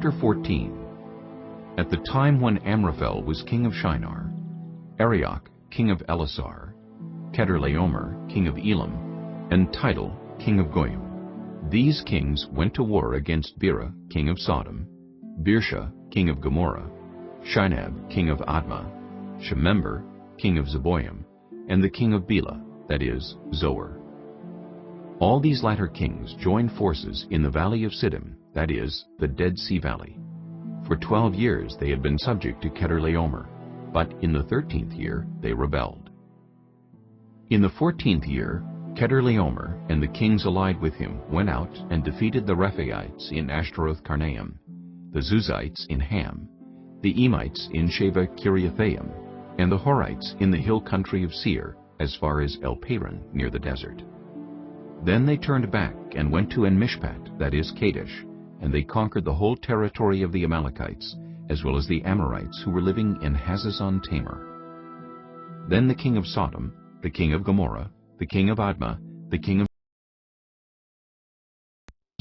Chapter 14. At the time when Amraphel was king of Shinar, Arioch, king of Elasar, Kedorlaomer, king of Elam, and Tidal, king of Goyim. These kings went to war against Bera, king of Sodom, Birsha, king of Gomorrah, Shinab, king of Admah, Shemember, king of Zeboim, and the king of Bela, that is, Zoar. All these latter kings joined forces in the valley of Siddim, that is, the Dead Sea Valley. For 12 years they had been subject to Kedorlaomer, but in the 13th year they rebelled. In the 14th year, Kedorlaomer and the kings allied with him went out and defeated the Rephaites in Ashtaroth-Karnaim, the Zuzites in Ham, the Emites in Sheva Kiriathaim, and the Horites in the hill country of Seir, as far as El-Paran near the desert. Then they turned back and went to En-Mishpat, that is Kadesh, and they conquered the whole territory of the Amalekites, as well as the Amorites who were living in Hazazon-Tamar. Then the king of Sodom, the king of Gomorrah, the king of Admah, the king of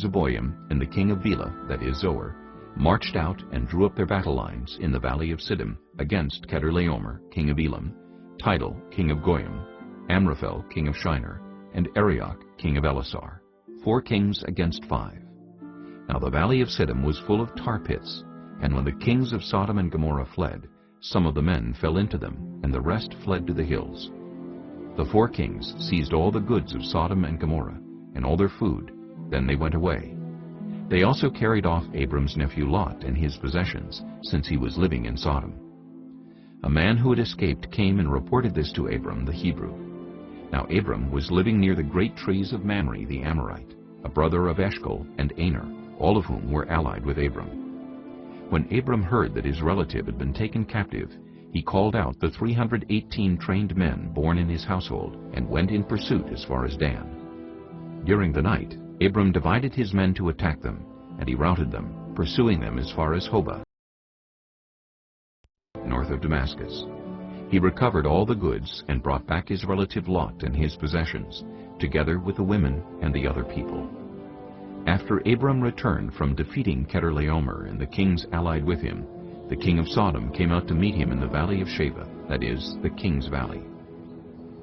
Zeboim, and the king of Bela, that is Zoar, marched out and drew up their battle lines in the valley of Siddim against Kedorlaomer, king of Elam, Tidal, king of Goyim, Amraphel, king of Shinar, and Arioch, king of Elasar, 4 kings against 5. Now the valley of Siddim was full of tar pits, and when the kings of Sodom and Gomorrah fled, some of the men fell into them, and the rest fled to the hills. The 4 kings seized all the goods of Sodom and Gomorrah, and all their food. Then they went away. They also carried off Abram's nephew Lot and his possessions, since he was living in Sodom. A man who had escaped came and reported this to Abram the Hebrew. Now Abram was living near the great trees of Mamre the Amorite, a brother of Eshcol and Aner, all of whom were allied with Abram. When Abram heard that his relative had been taken captive, he called out the 318 trained men born in his household and went in pursuit as far as Dan. During the night, Abram divided his men to attack them, and he routed them, pursuing them as far as Hobah, north of Damascus. He recovered all the goods and brought back his relative Lot and his possessions, together with the women and the other people. After Abram returned from defeating Kedorlaomer and the kings allied with him, the king of Sodom came out to meet him in the valley of Sheva, that is, the king's valley.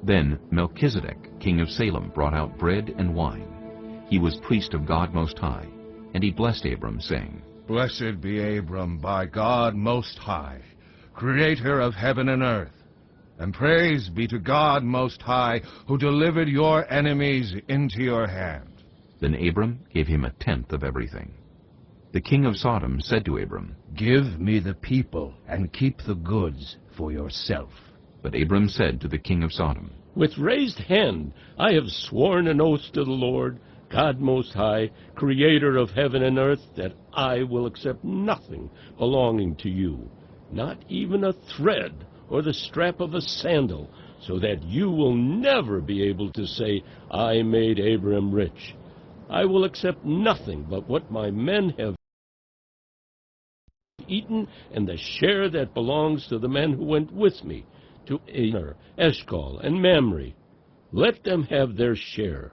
Then Melchizedek, king of Salem, brought out bread and wine. He was priest of God Most High, and he blessed Abram, saying, Blessed be Abram by God Most High, creator of heaven and earth. And praise be to God Most High, who delivered your enemies into your hand. Then Abram gave him 1/10 of everything. The king of Sodom said to Abram, Give me the people, and keep the goods for yourself. But Abram said to the king of Sodom, With raised hand I have sworn an oath to the Lord, God Most High, creator of heaven and earth, that I will accept nothing belonging to you, not even a thread or the strap of a sandal, so that you will never be able to say, I made Abram rich. I will accept nothing but what my men have eaten, and the share that belongs to the men who went with me, to Aner, Eshcol, and Mamre. Let them have their share.